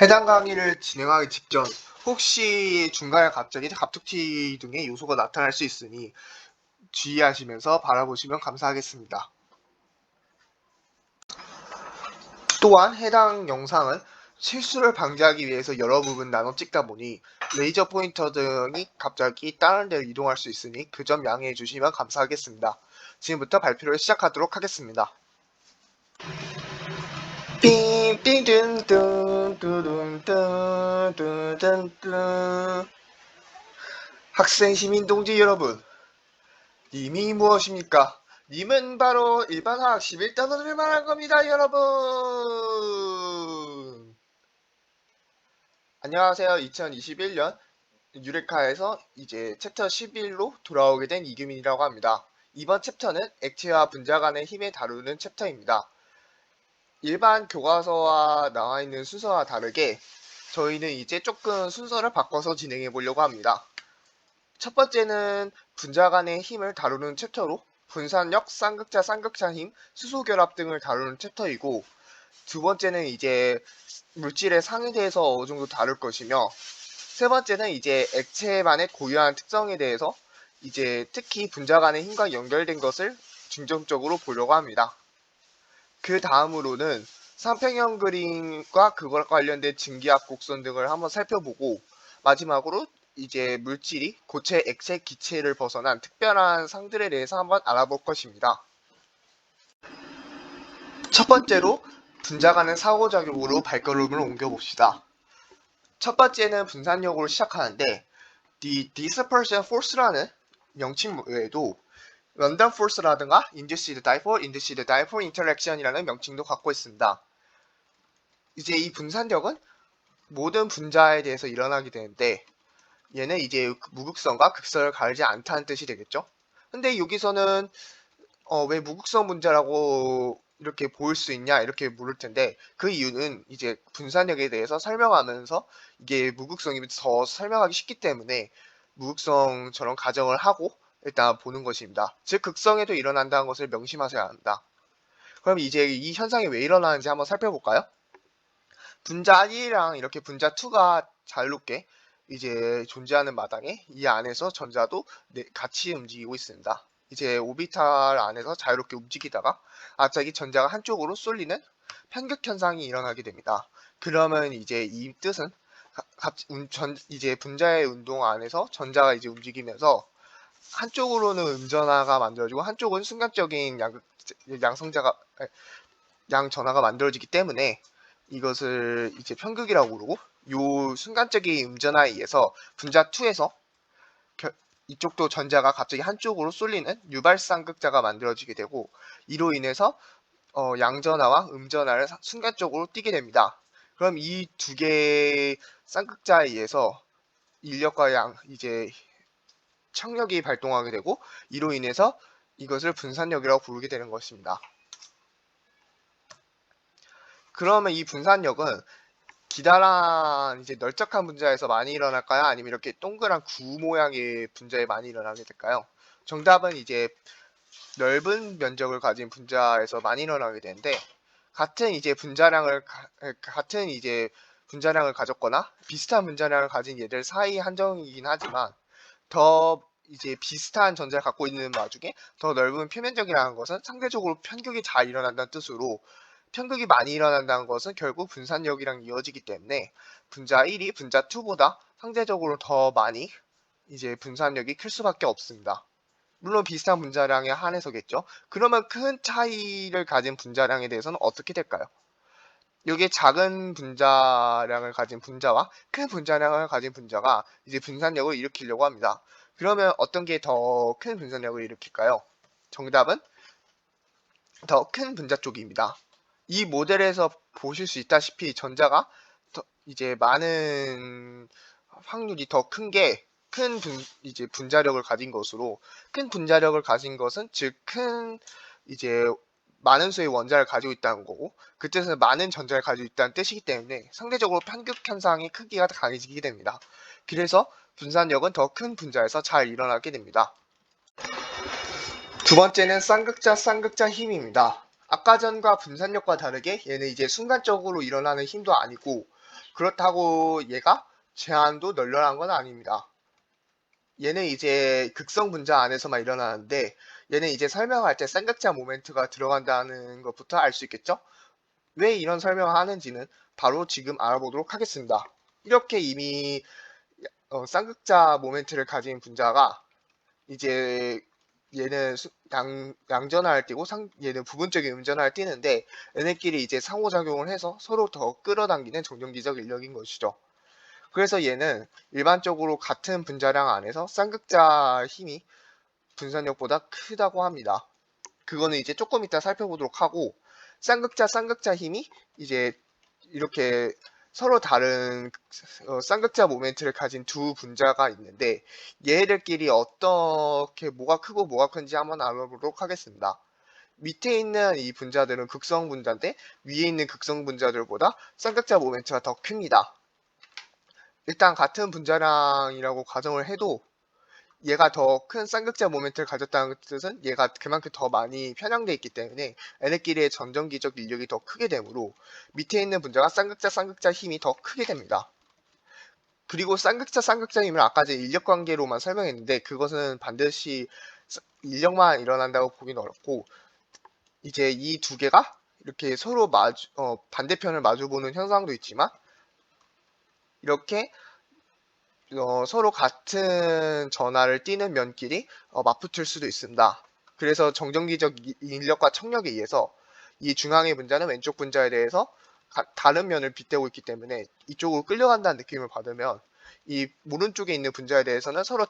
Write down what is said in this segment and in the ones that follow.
해당 강의를 진행하기 직전 혹시 중간에 갑자기 갑툭튀 등의 요소가 나타날 수 있으니 주의하시면서 바라보시면 감사하겠습니다. 또한 해당 영상은 실수를 방지하기 위해서 여러 부분 나눠 찍다 보니 레이저 포인터 등이 갑자기 다른 데로 이동할 수 있으니 그 점 양해해 주시면 감사하겠습니다. 지금부터 발표를 시작하도록 하겠습니다. 삥삥뚠뚠뚠뚠뚠뚠 학생 시민동지 여러분, 님이 무엇입니까? 님은 바로 일반화학 11단원을 말한 겁니다, 여러분! 안녕하세요. 2021년 유레카에서 이제 챕터 11로 돌아오게 된 이규민이라고 합니다. 이번 챕터는 액체와 분자 간의 힘을 다루는 챕터입니다. 일반 교과서와 나와 있는 순서와 다르게 저희는 이제 조금 순서를 바꿔서 진행해 보려고 합니다. 첫 번째는 분자 간의 힘을 다루는 챕터로 분산력, 쌍극자 힘, 수소결합 등을 다루는 챕터이고, 두 번째는 이제 물질의 상에 대해서 어느 정도 다룰 것이며, 세 번째는 이제 액체만의 고유한 특성에 대해서 이제 특히 분자 간의 힘과 연결된 것을 중점적으로 보려고 합니다. 그 다음으로는 삼평형 그림과 그것과 관련된 증기압 곡선 등을 한번 살펴보고, 마지막으로 이제 물질이 고체, 액체, 기체를 벗어난 특별한 상들에 대해서 한번 알아볼 것입니다. 첫 번째로 분자 간의 상호작용으로 발걸음을 옮겨봅시다. 첫 번째는 분산력으로 시작하는데 The Dispersion Force라는 명칭 외에도 런던 포스라든가 Induced Dipole Interaction이라는 명칭도 갖고 있습니다. 이제 이 분산력은 모든 분자에 대해서 일어나게 되는데 얘는 이제 무극성과 극성을 가리지 않다는 뜻이 되겠죠. 근데 여기서는 왜 무극성 분자라고 이렇게 보일 수 있냐 이렇게 물을 텐데, 그 이유는 이제 분산력에 대해서 설명하면서 이게 무극성이면 더 설명하기 쉽기 때문에 무극성처럼 가정을 하고 일단 보는 것입니다. 즉 극성에도 일어난다는 것을 명심하셔야 합니다. 그럼 이제 이 현상이 왜 일어나는지 한번 살펴볼까요? 분자 1이랑 이렇게 분자 2가 자유롭게 이제 존재하는 마당에 이 안에서 전자도 같이 움직이고 있습니다. 이제 오비탈 안에서 자유롭게 움직이다가 갑자기 전자가 한쪽으로 쏠리는 편극 현상이 일어나게 됩니다. 그러면 이제 이 뜻은 이제 분자의 운동 안에서 전자가 이제 움직이면서 한쪽으로는 음전화가 만들어지고 한쪽은 순간적인 양전화가 만들어지기 때문에 이것을 이제 편극이라고 부르고, 요 순간적인 음전화에 의해서 분자 2에서 이쪽도 전자가 갑자기 한쪽으로 쏠리는 유발쌍극자가 만들어지게 되고, 이로 인해서 양전화와 음전화를 순간적으로 띠게 됩니다. 그럼 이 두 개의 쌍극자에 의해서 인력과 이제 청력이 발동하게 되고, 이로 인해서 이것을 분산력이라고 부르게 되는 것입니다. 그러면 이 분산력은 기다란 이제 널쩍한 분자에서 많이 일어날까요? 아니면 이렇게 동그란 구 모양의 분자에 많이 일어나게 될까요? 정답은 이제 넓은 면적을 가진 분자에서 많이 일어나게 되는데, 같은 이제 분자량을 가졌거나 비슷한 분자량을 가진 얘들 사이 한정이긴 하지만, 더 이제 비슷한 전자를 갖고 있는 와중에 더 넓은 표면적이라는 것은 상대적으로 편극이 잘 일어난다는 뜻으로, 편극이 많이 일어난다는 것은 결국 분산력이랑 이어지기 때문에 분자 1이 분자 2보다 상대적으로 더 많이 이제 분산력이 클 수밖에 없습니다. 물론 비슷한 분자량에 한해서겠죠. 그러면 큰 차이를 가진 분자량에 대해서는 어떻게 될까요? 여기에 작은 분자량을 가진 분자와 큰 분자량을 가진 분자가 이제 분산력을 일으키려고 합니다. 그러면 어떤 게 더 큰 분산력을 일으킬까요? 정답은 더 큰 분자 쪽입니다. 이 모델에서 보실 수 있다시피 전자가 이제 많은 확률이 더 큰 게 이제 분자력을 가진 것으로, 큰 분자력을 가진 것은 즉 큰 이제 많은 수의 원자를 가지고 있다는 거고, 그 뜻은 많은 전자를 가지고 있다는 뜻이기 때문에 상대적으로 편극 현상의 크기가 강해지게 됩니다. 그래서 분산력은 더 큰 분자에서 잘 일어나게 됩니다. 두 번째는 쌍극자 힘입니다. 아까 전과 분산력과 다르게 얘는 이제 순간적으로 일어나는 힘도 아니고, 그렇다고 얘가 제한도 널널한 건 아닙니다. 얘는 이제 극성 분자 안에서만 일어나는데 얘는 이제 설명할 때 쌍극자 모멘트가 들어간다는 것부터 알 수 있겠죠? 왜 이런 설명을 하는지는 바로 지금 알아보도록 하겠습니다. 이렇게 이미 쌍극자 모멘트를 가진 분자가 이제 얘는 양전하를 띠고 얘는 부분적인 음전하를 띠는데 얘네끼리 이제 상호작용을 해서 서로 더 끌어당기는 정전기적 인력인 것이죠. 그래서 얘는 일반적으로 같은 분자량 안에서 쌍극자 힘이 분산력보다 크다고 합니다. 그거는 이제 조금 이따 살펴보도록 하고 쌍극자 힘이 이제 이렇게 서로 다른 쌍극자 모멘트를 가진 두 분자가 있는데 얘들끼리 어떻게 뭐가 크고 뭐가 큰지 한번 알아보도록 하겠습니다. 밑에 있는 이 분자들은 극성 분자인데 위에 있는 극성 분자들보다 쌍극자 모멘트가 더 큽니다. 일단 같은 분자량이라고 가정을 해도 얘가 더 큰 쌍극자 모멘트를 가졌다는 뜻은 얘가 그만큼 더 많이 편향되어 있기 때문에 얘네끼리의 전전기적 인력이 더 크게 되므로 밑에 있는 분자가 쌍극자 힘이 더 크게 됩니다. 그리고 쌍극자 힘을 아까 제 인력 관계로만 설명했는데 그것은 반드시 인력만 일어난다고 보기는 어렵고 이제 이 두 개가 이렇게 서로 반대편을 마주보는 현상도 있지만 이렇게 서로 같은 전하를 띠는 면끼리 맞붙을 수도 있습니다. 그래서 정전기적 인력과 청력에 의해서 이 중앙의 분자는 왼쪽 분자에 대해서 다른 면을 빗대고 있기 때문에 이쪽으로 끌려간다는 느낌을 받으면 이 오른쪽에 있는 분자에 대해서는 서로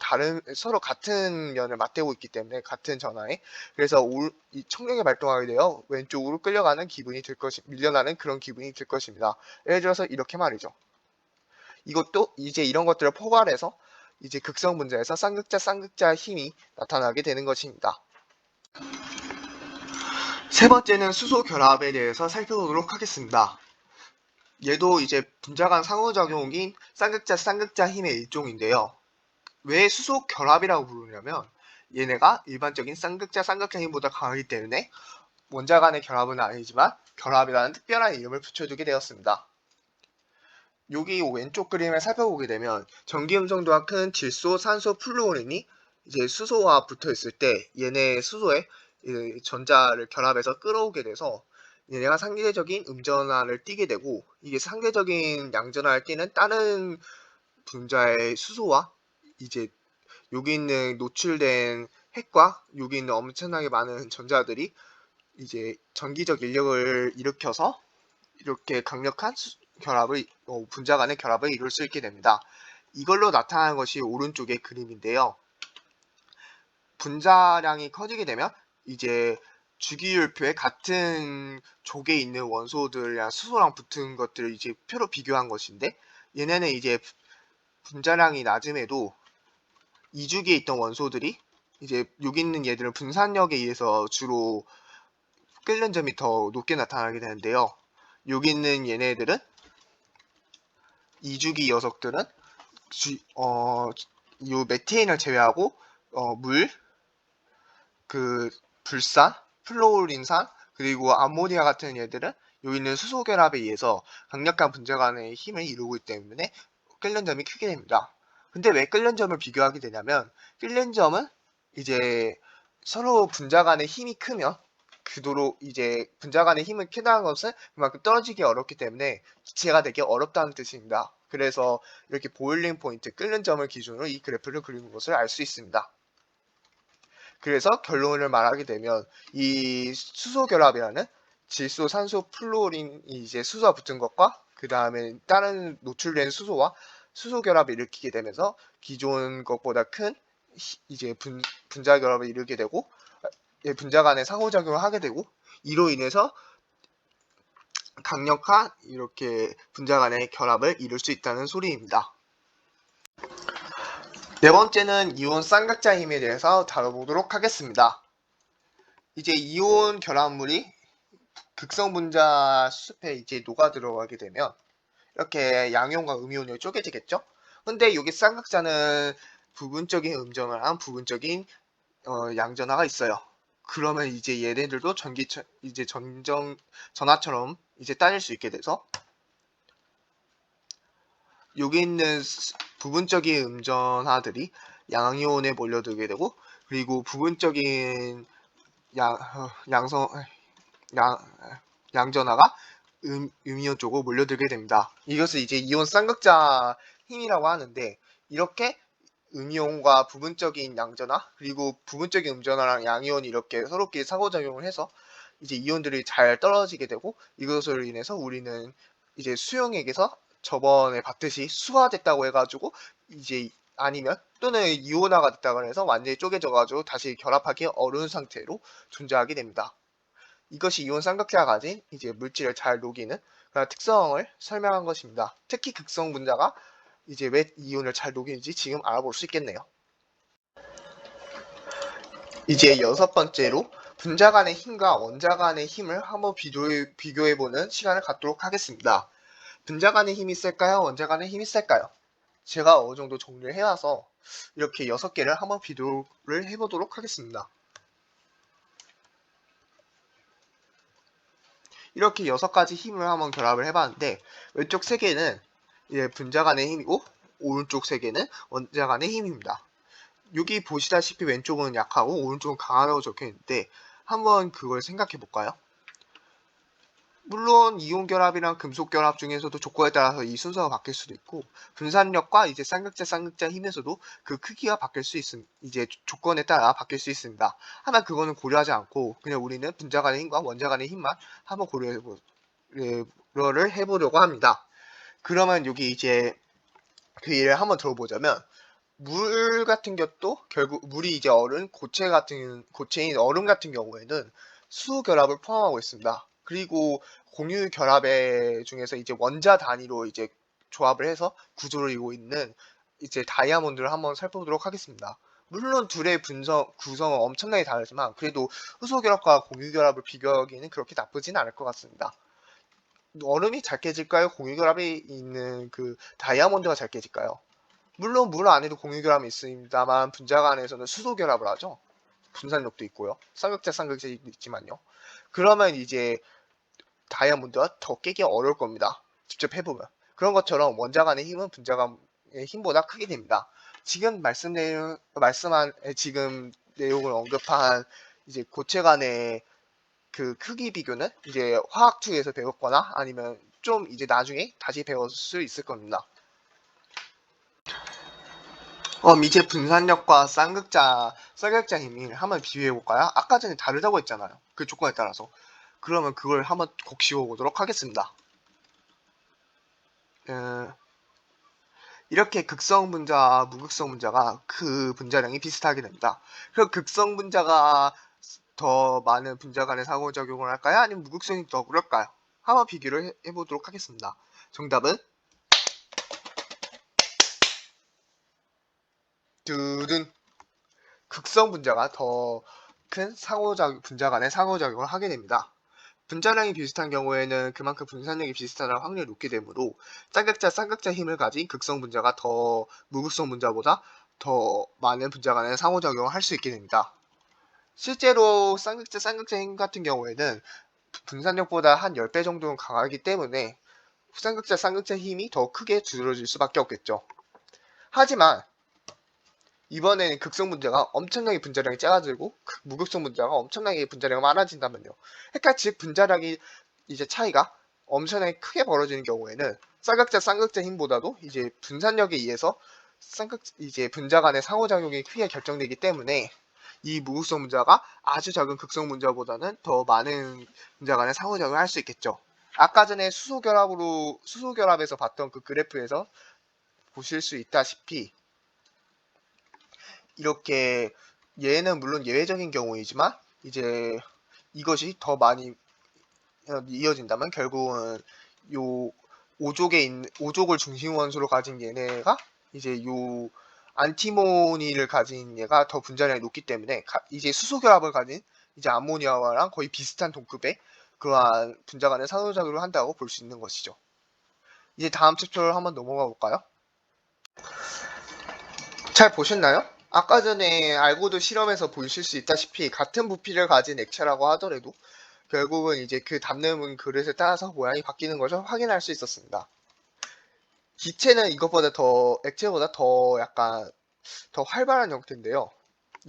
같은 면을 맞대고 있기 때문에 같은 전하에 그래서 이 청력이 발동하게 되어 왼쪽으로 끌려가는 기분이 들 밀려나는 그런 기분이 들 것입니다. 예를 들어서 이렇게 말이죠. 이것도 이제 이런 것들을 포괄해서 이제 극성 분자에서 쌍극자 힘이 나타나게 되는 것입니다. 세 번째는 수소 결합에 대해서 살펴보도록 하겠습니다. 얘도 이제 분자 간 상호작용인 쌍극자 힘의 일종인데요. 왜 수소 결합이라고 부르냐면 얘네가 일반적인 쌍극자 힘보다 강하기 때문에 원자 간의 결합은 아니지만 결합이라는 특별한 이름을 붙여주게 되었습니다. 여기 왼쪽 그림을 살펴보게 되면 전기 음성도가 큰 질소, 산소, 플루오린이 이제 수소와 붙어 있을 때 얘네 수소에 전자를 결합해서 끌어오게 돼서 얘네가 상대적인 음전하를 띠게 되고 이게 상대적인 양전하를 띠는 다른 분자의 수소와 이제 여기 있는 노출된 핵과 여기 있는 엄청나게 많은 전자들이 이제 전기적 인력을 일으켜서 이렇게 강력한 결합을 분자 간의 결합을 이룰 수 있게 됩니다. 이걸로 나타나는 것이 오른쪽의 그림인데요. 분자량이 커지게 되면 이제 주기율표에 같은 족에 있는 원소들이랑 수소랑 붙은 것들을 이제 표로 비교한 것인데 얘네는 이제 분자량이 낮음에도 이주기에 있던 원소들이 이제 여기 있는 얘들은 분산력에 의해서 주로 끓는 점이 더 높게 나타나게 되는데요. 여기 있는 얘네들은 이주기 녀석들은 이 메테인을 제외하고 물, 불산, 플로린산 그리고 암모니아 같은 얘들은 여기 있는 수소 결합에 의해서 강력한 분자 간의 힘을 이루고 있기 때문에 끓는 점이 크게 됩니다. 근데 왜 끓는 점을 비교하게 되냐면 끓는 점은 이제 서로 분자 간의 힘이 크면 그도로 이제 분자 간의 힘을 크다는 것은 그만큼 떨어지기 어렵기 때문에 기체가 되게 어렵다는 뜻입니다. 그래서 이렇게 보일링 포인트, 끓는 점을 기준으로 이 그래프를 그리는 것을 알 수 있습니다. 그래서 결론을 말하게 되면 이 수소 결합이라는 질소, 산소, 플루오린이 이제 수소가 붙은 것과 그 다음에 다른 노출된 수소와 수소 결합을 일으키게 되면서 기존 것보다 큰 이제 분자 결합을 이루게 되고 분자 간의 상호작용을 하게 되고 이로 인해서 강력한 이렇게 분자 간의 결합을 이룰 수 있다는 소리입니다. 네 번째는 이온 쌍극자 힘에 대해서 다뤄보도록 하겠습니다. 이제 이온 결합물이 극성 분자 수습에 이제 녹아 들어가게 되면 이렇게 양이온과 음이온으로 쪼개지겠죠? 근데 여기 쌍극자는 부분적인 음전화랑 부분적인 양전화가 있어요. 그러면 이제 얘네들도 이제 전화처럼 이제 따질 수 있게 돼서 여기 있는 부분적인 음전하들이 양이온에 몰려들게 되고, 그리고 부분적인 양성 양 양전하가 음이온 쪽으로 몰려들게 됩니다. 이것을 이제 이온 쌍극자 힘이라고 하는데, 이렇게 음이온과 부분적인 양전하 그리고 부분적인 음전하랑 양이온이 이렇게 서로끼리 상호작용을 해서 이제 이온들이 잘 떨어지게 되고, 이것으로 인해서 우리는 이제 수용액에서 저번에 봤듯이 수화됐다고 해가지고, 이제 아니면 또는 이온화가 됐다고 해서 완전히 쪼개져가지고 다시 결합하기 어려운 상태로 존재하게 됩니다. 이것이 이온 쌍극자가 가진 이제 물질을 잘 녹이는 그런 특성을 설명한 것입니다. 특히 극성 분자가 이제 왜 이온을 잘 녹이는지 지금 알아볼 수 있겠네요. 이제 여섯 번째로 분자 간의 힘과 원자 간의 힘을 한번 비교해보는 시간을 갖도록 하겠습니다. 분자 간의 힘이 셀까요? 원자 간의 힘이 셀까요? 제가 어느 정도 정리를 해와서 이렇게 6개를 한번 비교를 해보도록 하겠습니다. 이렇게 6가지 힘을 한번 결합을 해봤는데, 왼쪽 3개는 분자 간의 힘이고 오른쪽 3개는 원자 간의 힘입니다. 여기 보시다시피 왼쪽은 약하고 오른쪽은 강하다고 적혀있는데, 한번 그걸 생각해 볼까요? 물론 이온 결합이랑 금속 결합 중에서도 조건에 따라서 이 순서가 바뀔 수도 있고, 분산력과 이제 쌍극자 힘에서도 그 크기가 바뀔 수 이제 조건에 따라 바뀔 수 있습니다. 하지만 그거는 고려하지 않고 그냥 우리는 분자 간의 힘과 원자 간의 힘만 한번 고려를 해보려고 합니다. 그러면 여기 이제 그 예를 한번 들어보자면, 물 같은 것도 결국 물이 이제 고체인 얼음 같은 경우에는 수소 결합을 포함하고 있습니다. 그리고 공유 결합의 중에서 이제 원자 단위로 이제 조합을 해서 구조를 이루고 있는 이제 다이아몬드를 한번 살펴보도록 하겠습니다. 물론 둘의 구성은 엄청나게 다르지만 그래도 수소 결합과 공유 결합을 비교하기에는 그렇게 나쁘진 않을 것 같습니다. 얼음이 잘 깨질까요? 공유 결합이 있는 그 다이아몬드가 잘 깨질까요? 물론 물 안에도 공유 결합이 있습니다만 분자 간에서는 수소 결합을 하죠. 분산력도 있고요. 쌍극자도 있지만요. 그러면 이제 다이아몬드가 더 깨기 어려울 겁니다. 직접 해보면. 그런 것처럼 원자 간의 힘은 분자 간의 힘보다 크게 됩니다. 지금 지금 내용을 언급한 이제 고체 간의 그 크기 비교는 이제 화학2에서 배웠거나 아니면 좀 이제 나중에 다시 배울 수 있을 겁니다. 이제 분산력과 쌍극자 힘을 한번 비교해볼까요? 아까 전에 다르다고 했잖아요. 그 조건에 따라서. 그러면 그걸 한번 곡 씌워보도록 하겠습니다. 이렇게 극성 분자와 무극성 분자가 그 분자량이 비슷하게 됩니다. 그럼 극성 분자가 더 많은 분자 간의 상호작용을 할까요? 아니면 무극성이 더 그럴까요? 한번 비교를 해보도록 하겠습니다. 정답은 두둔! 극성 분자가 더 큰 분자 간의 상호작용을 하게 됩니다. 분자량이 비슷한 경우에는 그만큼 분산력이 비슷하다는 확률이 높게 되므로 쌍극자 힘을 가진 극성 분자가 더 무극성 분자보다 더 많은 분자 간의 상호작용을 할 수 있게 됩니다. 실제로 쌍극자 힘 같은 경우에는 분산력보다 한 10배 정도는 강하기 때문에 쌍극자 힘이 더 크게 두드러질 수밖에 없겠죠. 하지만 이번에는 극성 분자가 엄청나게 분자량이 작아지고 무극성 분자가 엄청나게 분자량이 많아진다면요. 그러니까 즉 분자량이 이제 차이가 엄청나게 크게 벌어지는 경우에는 쌍극자 힘보다도 이제 분산력에 의해서 이제 분자 간의 상호작용이 크게 결정되기 때문에 이 무극성 분자가 아주 작은 극성 분자보다는 더 많은 분자 간의 상호작용을 할 수 있겠죠. 아까 전에 수소 결합에서 봤던 그 그래프에서 보실 수 있다시피 이렇게 얘는 물론 예외적인 경우이지만 이제 이것이 더 많이 이어진다면 결국은 요 오족을 중심 원소로 가진 얘네가 이제 요 안티모니를 가진 얘가 더 분자량이 높기 때문에 이제 수소 결합을 가진 이제 암모니아와랑 거의 비슷한 동급의 그러한 분자 간의 상호작용을 한다고 볼 수 있는 것이죠. 이제 다음 챕터로 한번 넘어가 볼까요? 잘 보셨나요? 아까 전에 알고도 실험에서 보실 수 있다시피 같은 부피를 가진 액체라고 하더라도 결국은 이제 그 담는 그릇에 따라서 모양이 바뀌는 것을 확인할 수 있었습니다. 기체는 이것보다 더, 액체보다 더 약간 더 활발한 형태인데요.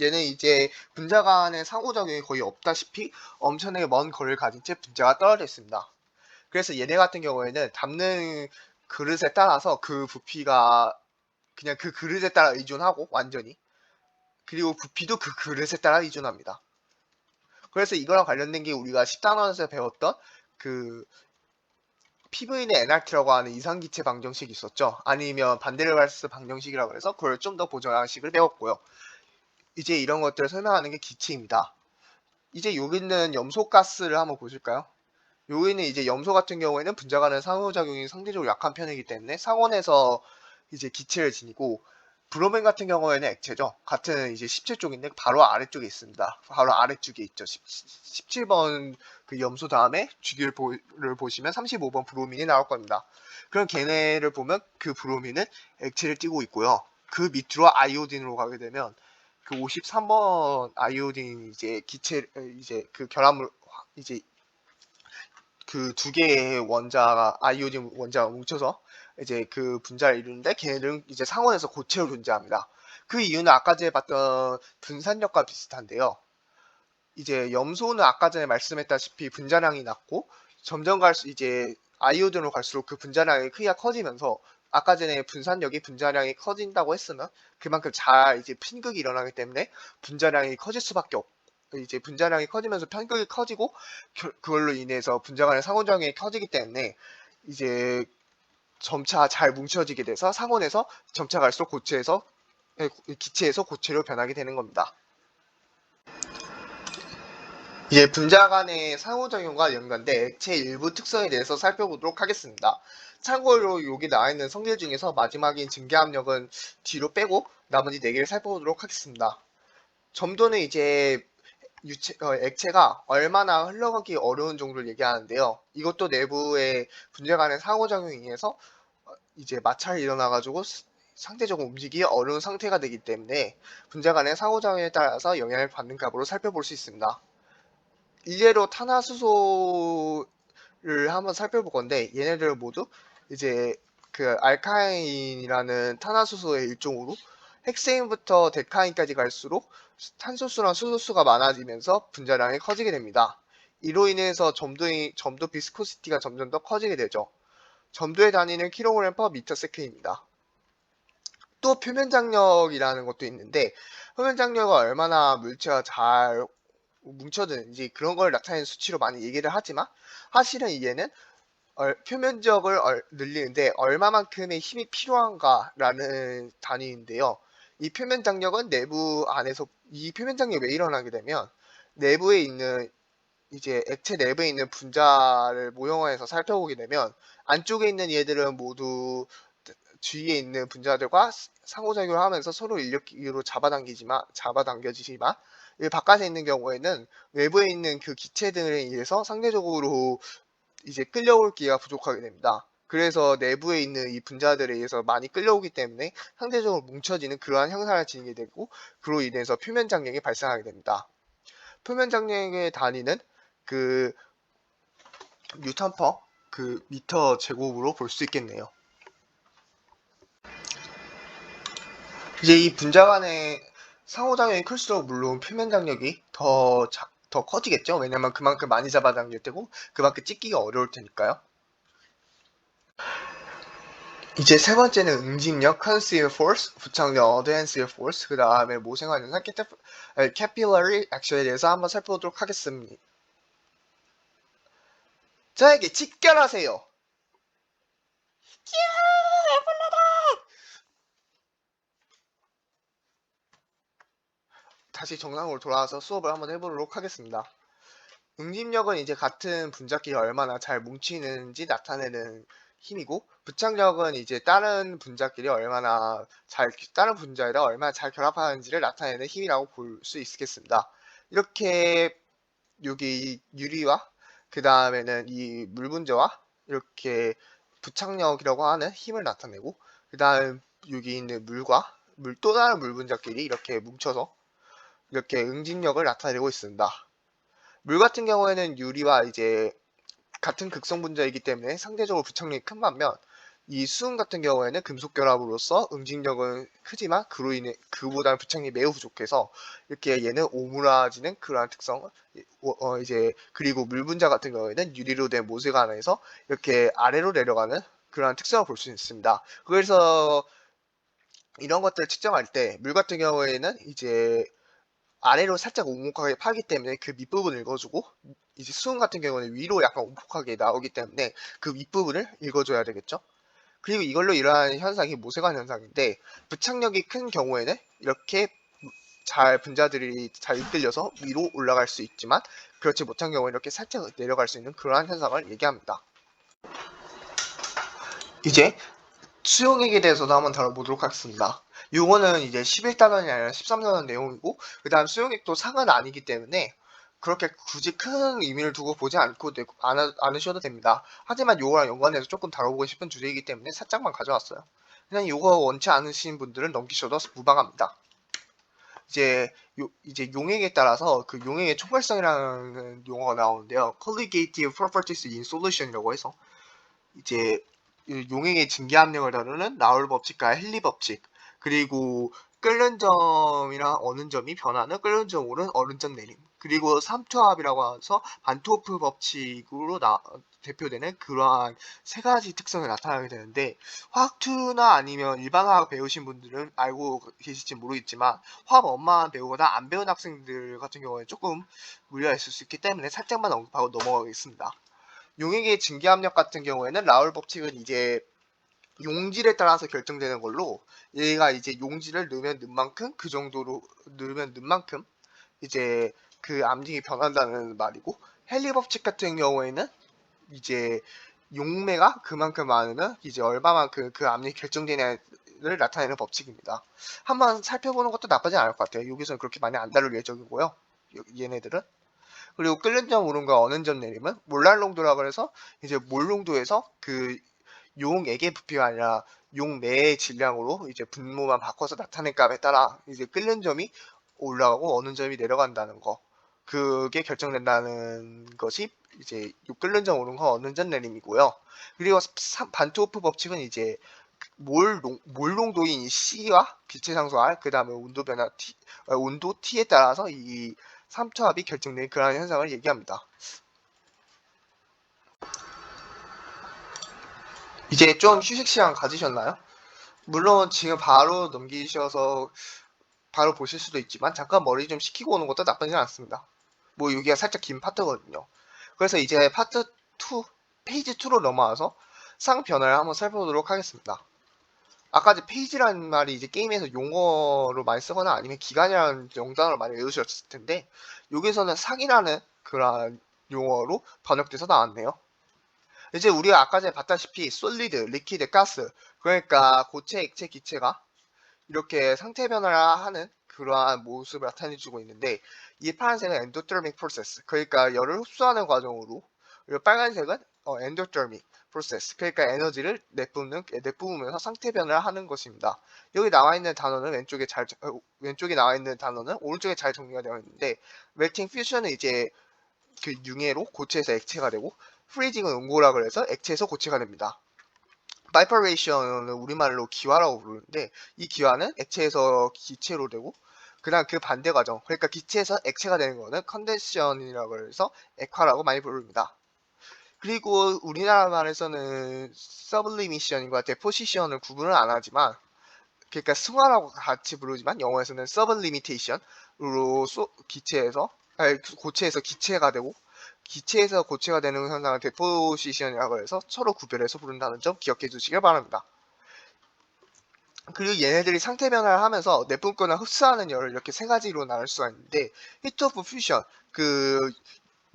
얘는 이제 분자 간의 상호작용이 거의 없다시피 엄청나게 먼 거리를 가진 채 분자가 떨어져 있습니다. 그래서 얘네 같은 경우에는 담는 그릇에 따라서 그 부피가 그냥 그 그릇에 따라 의존하고 완전히, 그리고 부피도 그 그릇에 따라 의존합니다. 그래서 이거랑 관련된 게 우리가 10단원에서 배웠던 그 PV는 NRT라고 하는 이상기체 방정식이 있었죠. 아니면 반데르발스 방정식이라고 해서 그걸 좀 더 보정한 식을 배웠고요. 이제 이런 것들을 설명하는 게 기체입니다. 이제 여기 있는 염소가스를 한번 보실까요? 여기는 이제 염소 같은 경우에는 분자 간의 상호작용이 상대적으로 약한 편이기 때문에 상온에서 이제 기체를 지니고, 브로멘 같은 경우에는 액체죠. 같은 이제 17쪽인데 바로 아래쪽에 있습니다. 바로 아래쪽에 있죠. 17번 그 염소 다음에 주기를 보시면 35번 브로민이 나올 겁니다. 그럼 걔네를 보면 그 브로민은 액체를 띠고 있고요. 그 밑으로 아이오딘으로 가게 되면 그 53번 아이오딘 이제 기체 이제 그 결합물 이제 그 두 개의 원자가 아이오딘 원자가 뭉쳐서 이제 그 분자를 이루는데 걔네들은 이제 상온에서 고체로 존재합니다. 그 이유는 아까 전에 봤던 분산력과 비슷한데요. 이제 염소는 아까 전에 말씀했다시피 분자량이 낮고 점점 갈수록 이제 아이오딘으로 갈수록 그 분자량의 크기가 커지면서 아까 전에 분산력이 분자량이 커진다고 했으면 그만큼 잘 이제 편극이 일어나기 때문에 분자량이 커질 수밖에 없고, 이제 분자량이 커지면서 편극이 커지고 그걸로 인해서 분자 간의 상호작용이 커지기 때문에 이제 점차 잘 뭉쳐지게 돼서 상온에서 점차 갈수록 기체에서 고체로 변하게 되는 겁니다. 이제 분자 간의 상호작용과 연관된 액체의 일부 특성에 대해서 살펴보도록 하겠습니다. 참고로 여기 나와 있는 성질 중에서 마지막인 증기압력은 뒤로 빼고 나머지 4개를 살펴보도록 하겠습니다. 점도는 이제 액체가 얼마나 흘러가기 어려운 정도를 얘기하는데요. 이것도 내부의 분자 간의 상호작용에 의해서 이제 마찰이 일어나가지고 상대적으로 움직이기 어려운 상태가 되기 때문에 분자 간의 상호작용에 따라서 영향을 받는 값으로 살펴볼 수 있습니다. 이제로 탄화수소를 한번 살펴볼 건데, 얘네들 모두 이제 그 알카인이라는 탄화수소의 일종으로 헥세인부터 데카인까지 갈수록 탄소수랑 수소수가 많아지면서 분자량이 커지게 됩니다. 이로 인해서 점도 비스코시티가 점점 더 커지게 되죠. 점도의 단위는 kg/m²입니다. 또 표면장력이라는 것도 있는데, 표면장력은 얼마나 물체가 잘 뭉쳐드는지 그런 걸 나타내는 수치로 많이 얘기를 하지만, 사실은 얘는 표면적을 늘리는데 얼마만큼의 힘이 필요한가라는 단위인데요. 이 표면장력은 이 표면장력이 왜 일어나게 되면 내부에 있는 이제 액체 내부에 있는 분자를 모형화해서 살펴보게 되면 안쪽에 있는 얘들은 모두 주위에 있는 분자들과 상호작용을 하면서 서로 인력기로 잡아당겨지지만 이 바깥에 있는 경우에는 외부에 있는 그 기체들에 의해서 상대적으로 이제 끌려올 기회가 부족하게 됩니다. 그래서 내부에 있는 이 분자들에 의해서 많이 끌려오기 때문에 상대적으로 뭉쳐지는 그러한 형상을 지니게 되고, 그로 인해서 표면 장력이 발생하게 됩니다. 표면 장력의 단위는 그 뉴턴 퍼 그 미터 제곱으로 볼 수 있겠네요. 이제 이 분자 간의 상호작용이 클수록 물론 표면 장력이 더 커지겠죠. 왜냐면 그만큼 많이 잡아당길 테고 그만큼 찍기가 어려울 테니까요. 이제 세 번째는 응집력, conceal force, 부착력, adhesion force, 그 다음에 모생활 현상, capillary action에 대해서 한번 살펴보도록 하겠습니다. 저에게 직결하세요. 다시 정상으로 돌아와서 수업을 한번 해보도록 하겠습니다. 응집력은 이제 같은 분자끼리 얼마나 잘 뭉치는지 나타내는 힘이고, 부착력은 이제 다른 분자랑 얼마나 잘 결합하는지를 나타내는 힘이라고 볼 수 있겠습니다. 이렇게 여기 유리와 그 다음에는 이 물분자와 이렇게 부착력이라고 하는 힘을 나타내고, 그 다음 여기 있는 또 다른 물분자끼리 이렇게 뭉쳐서 이렇게 응집력을 나타내고 있습니다. 물 같은 경우에는 유리와 이제 같은 극성 분자이기 때문에 상대적으로 부착력이 큰 반면, 이 수은 같은 경우에는 금속 결합으로서 응집력은 크지만 그로 인해 그보다는 부착력이 매우 부족해서 이렇게 얘는 오므라지는 그러한 특성, 이제 그리고 물 분자 같은 경우에는 유리로 된 모세가 안에서 이렇게 아래로 내려가는 그러한 특성을 볼 수 있습니다. 그래서 이런 것들을 측정할 때 물 같은 경우에는 이제 아래로 살짝 오목하게 파기 때문에 그 밑부분을 읽어주고, 이제 수은 같은 경우는 위로 약간 오목하게 나오기 때문에 그 윗부분을 읽어줘야 되겠죠. 그리고 이걸로 일어나는 현상이 모세관 현상인데, 부착력이 큰 경우에는 이렇게 잘 분자들이 잘 이끌려서 위로 올라갈 수 있지만, 그렇지 못한 경우에 이렇게 살짝 내려갈 수 있는 그러한 현상을 얘기합니다. 이제 수용액에 대해서도 한번 다뤄보도록 하겠습니다. 요거는 이제 11단원이 아니라 13단원 내용이고, 그 다음 수용액도 상은 아니기 때문에 그렇게 굳이 큰 의미를 두고 보지 않으셔도 됩니다. 하지만 요거랑 연관해서 조금 다뤄보고 싶은 주제이기 때문에 살짝만 가져왔어요. 그냥 요거 원치 않으신 분들은 넘기셔도 무방합니다. 이제 용액에 따라서 그 용액의 총괄성이라는 용어가 나오는데요. Colligative Properties in Solution이라고 해서 이제 용액의 증기압력을 다루는 라울 법칙과 헨리 법칙, 그리고 끓는 점이랑 어는 점이 변하는 끓는 점 오른 어는 점 내림, 그리고 삼투압이라고 해서 반토프 법칙으로 대표되는 그러한 세 가지 특성이 나타나게 되는데, 화학투나 아니면 일반 화학 배우신 분들은 알고 계실지 모르겠지만 화학 원만 배우거나 안 배운 학생들 같은 경우에 조금 무리가 있을 수 있기 때문에 살짝만 언급하고 넘어가겠습니다. 용액의 증기압력 같은 경우에는 라울 법칙은 이제 용질에 따라서 결정되는 걸로, 얘가 이제 용질을 넣으면 넣은 만큼 그 정도로 넣으면 넣은 만큼 이제 그 압력이 변한다는 말이고, 헨리 법칙 같은 경우에는 이제 용매가 그만큼 많으면 이제 얼마만큼 그 압력이 결정되냐를 나타내는 법칙입니다. 한번 살펴보는 것도 나쁘지 않을 것 같아요. 여기서는 그렇게 많이 안 다룰 예정이고요. 얘네들은. 그리고 끓는 점 오름과 어는 점 내림은 몰랄 농도라고 해서 이제 몰 농도에서 그 용액의 부피가 아니라 용매의 질량으로 이제 분모만 바꿔서 나타낸 값에 따라 이제 끓는 점이 올라가고 어는 점이 내려간다는 거, 그게 결정된다는 것이 이제 끓는 점 오름과 어는 점 내림이고요. 그리고 반트호프 법칙은 이제 몰 농도인 C와 기체 상수 R, 그 다음에 온도 변화 T, 온도 T에 따라서 이 삼투압이 결정된 그러한 현상을 얘기합니다. 이제 좀 휴식 시간 가지셨나요? 물론 지금 바로 넘기셔서 바로 보실 수도 있지만 잠깐 머리 좀 식히고 오는 것도 나쁘진 않습니다. 뭐 여기가 살짝 긴 파트거든요. 그래서 이제 파트 2, 페이지 2로 넘어와서 상 변화를 한번 살펴보도록 하겠습니다. 아까 이제 페이지라는 말이 이제 게임에서 용어로 많이 쓰거나 아니면 기간이라는 영단어로 많이 외우셨을 텐데, 여기서는 상이라는 그런 용어로 번역돼서 나왔네요. 이제 우리가 아까 전에 봤다시피 솔리드, 리퀴드, 가스, 그러니까 고체, 액체, 기체가 이렇게 상태 변화를 하는 그러한 모습을 나타내주고 있는데, 이 파란색은 엔도더믹 프로세스, 그러니까 열을 흡수하는 과정으로, 그리고 빨간색은 엔도더믹 프로세스, 그러니까 에너지를 내뿜으면서 상태 변화를 하는 것입니다. 여기 나와 있는 단어는 왼쪽에 나와 있는 단어는 오른쪽에 잘 정리가 되어 있는데, 멜팅 퓨전은 이제 그 융해로 고체에서 액체가 되고, 프리징은 응고라 그래서 액체에서 고체가 됩니다. 바이퍼레이션은 우리말로 기화라고 부르는데, 이 기화는 액체에서 기체로 되고, 그다음 그 반대 과정, 그러니까 기체에서 액체가 되는 거는 컨덴션이라고 해서 액화라고 많이 부릅니다. 그리고 우리나라 말에서는 서블리미션과 데포시션을 구분을 안 하지만, 그러니까 승화라고 같이 부르지만 영어에서는 서블리미테이션으로 고체에서 기체가 되고, 기체에서 고체가 되는 현상을 데포시션이라고 해서 서로 구별해서 부른다는 점 기억해 주시길 바랍니다. 그리고 얘네들이 상태 변화를 하면서 내뿜거나 흡수하는 열을 이렇게 세 가지로 나눌 수가 있는데, 히트 오브 퓨전, 그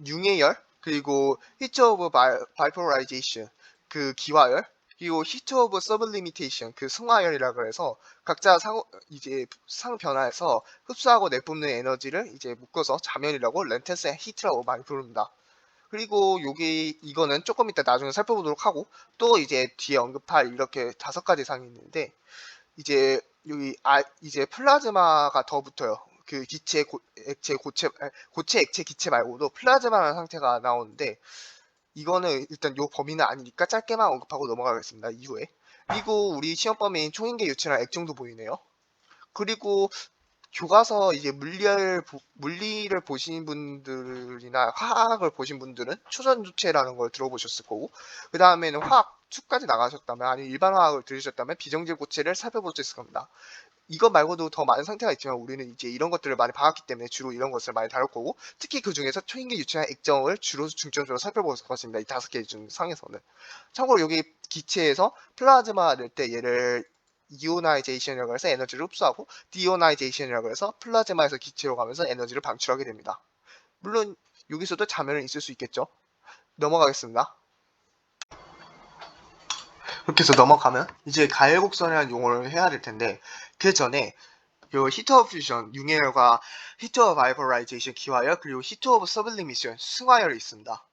융의 열, 그리고 히트 오브 바이포라이제이션, 그 기화열, 그리고 히트 오브 서블리미테이션, 그 승화열이라고 해서 각자 이제 상 변화에서 흡수하고 내뿜는 에너지를 이제 묶어서 자면이라고 렌텐스 히트라고 많이 부릅니다. 그리고 이거는 조금 이따 나중에 살펴보도록 하고, 또 이제 뒤에 언급할 이렇게 5가지 상이 있는데, 이제 여기 이제 플라즈마가 더 붙어요. 그 액체, 고체, 액체, 기체 말고도 플라즈마라는 상태가 나오는데, 이거는 일단 요 범위는 아니니까 짧게만 언급하고 넘어가겠습니다. 이후에. 그리고 우리 시험 범위인 초인계 유체랑 액정도 보이네요. 그리고 교과서 이제 물리를 보신 분들이나 화학을 보신 분들은 초전도체라는 걸 들어보셨을 거고, 그 다음에는 화학 2까지 나가셨다면, 아니면 일반 화학을 들으셨다면 비정제 고체를 살펴보셨을 겁니다. 이것 말고도 더 많은 상태가 있지만 우리는 이제 이런 것들을 많이 봐왔기 때문에 주로 이런 것을 많이 다룰 거고, 특히 그 중에서 초인계 유체나 액정을 주로 중점적으로 살펴볼 것입니다. 이 5개 중 상에서는. 참고로 여기 기체에서 플라즈마 낼 때 얘를 이오나이제이션이라고 해서 에너지를 흡수하고, 디오나이제이션이라고 해서 플라즈마에서 기체로 가면서 에너지를 방출하게 됩니다. 물론 여기서도 자멸은 있을 수 있겠죠. 넘어가겠습니다. 그렇게 해서 넘어가면 이제 가열곡선이라는 용어를 해야 될 텐데, 그 전에 요 히트 오브 퓨전 융해열과 히트 오브 바이퍼라이제이션 기화열, 그리고 히트 오브 서블리미션 승화열이 있습니다.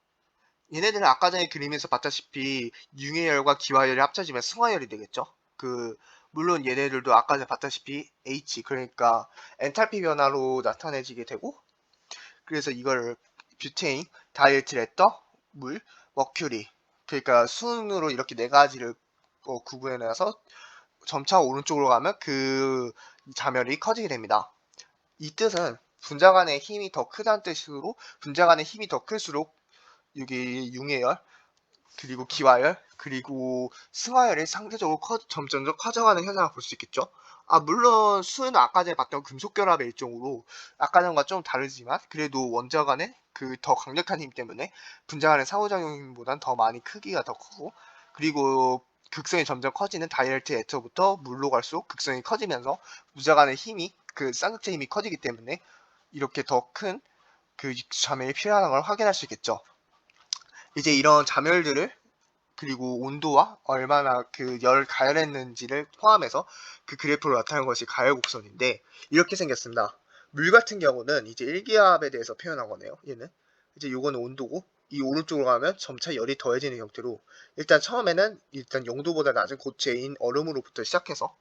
얘네들은 아까 전에 그림에서 봤다시피 융해열과 기화열이 합쳐지면 승화열이 되겠죠. 물론 얘네들도 아까 전에 봤다시피 H, 그러니까 엔탈피 변화로 나타내지게 되고, 그래서 이걸 뷰테인, 다이에틸에터, 물, 머큐리, 그러니까 순으로 이렇게 네 가지를 구분해놔서 점차 오른쪽으로 가면 그 자멸이 커지게 됩니다. 이 뜻은 분자 간의 힘이 더 크다는 뜻으로, 분자 간의 힘이 더 클수록 여기 융해열, 그리고 기화열, 그리고 승화열이 상대적으로 점점 커져가는 현상을 볼 수 있겠죠. 물론 수는 아까 전에 봤던 금속결합의 일종으로 아까 전과 좀 다르지만 그래도 원자 간의 그 더 강력한 힘 때문에 분자 간의 상호작용보단 더 많이 크기가 더 크고, 그리고 극성이 점점 커지는 다이렉트 에터부터 물로 갈수록 극성이 커지면서 분자 간의 힘이, 그 쌍극체 힘이 커지기 때문에 이렇게 더 큰 그 자멸이 필요한 걸 확인할 수 있겠죠. 이제 이런 자멸들을, 그리고 온도와 얼마나 그 열을 가열했는지를 포함해서 그 그래프로 나타낸 것이 가열곡선인데, 이렇게 생겼습니다. 물 같은 경우는 이제 일기압에 대해서 표현한 거네요. 얘는 이제 요거는 온도고, 이 오른쪽으로 가면 점차 열이 더해지는 형태로, 일단 처음에는 일단 0도보다 낮은 고체인 얼음으로부터 시작해서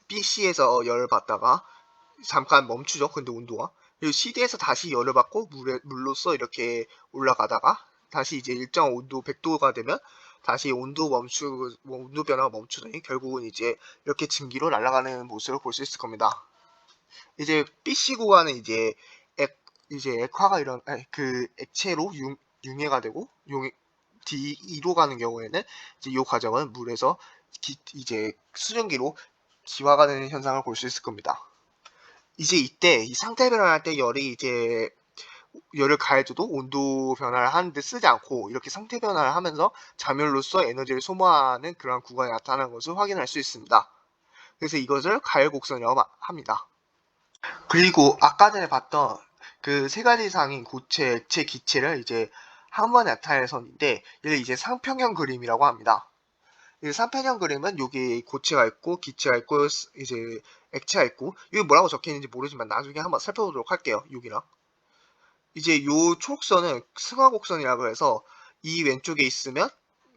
BC에서 열을 받다가 잠깐 멈추죠. 근데 온도가. 그리고 CD에서 다시 열을 받고 물로써 이렇게 올라가다가 다시 이제 일정 온도 100도가 되면 다시 온도 변화가 멈추더니 결국은 이제 이렇게 증기로 날아가는 모습을 볼 수 있을 겁니다. 이제 BC 구간은 이제 액화가 그 액체로 융해가 되고, D2로 가는 경우에는 이제 이 과정은 물에서 이제 수증기로 기화가 되는 현상을 볼 수 있을 겁니다. 이제 이때 이 상태 변화할 때 열을 가해줘도 온도 변화를 하는데 쓰지 않고 이렇게 상태 변화를 하면서 자멸로서 에너지를 소모하는 그런 구간이 나타나는 것을 확인할 수 있습니다. 그래서 이것을 가열곡선이라고 합니다. 그리고 아까 전에 봤던 그 세 가지 상인 고체, 액체, 기체를 이제 한 번에 나타낼 선인데, 이를 이제 상평형 그림이라고 합니다. 이 상평형 그림은 여기 고체가 있고 기체가 있고 이제 액체가 있고, 여기 뭐라고 적혀있는지 모르지만 나중에 한번 살펴보도록 할게요. 여기랑 이제 요 초록선은 승화곡선이라고 해서 이 왼쪽에 있으면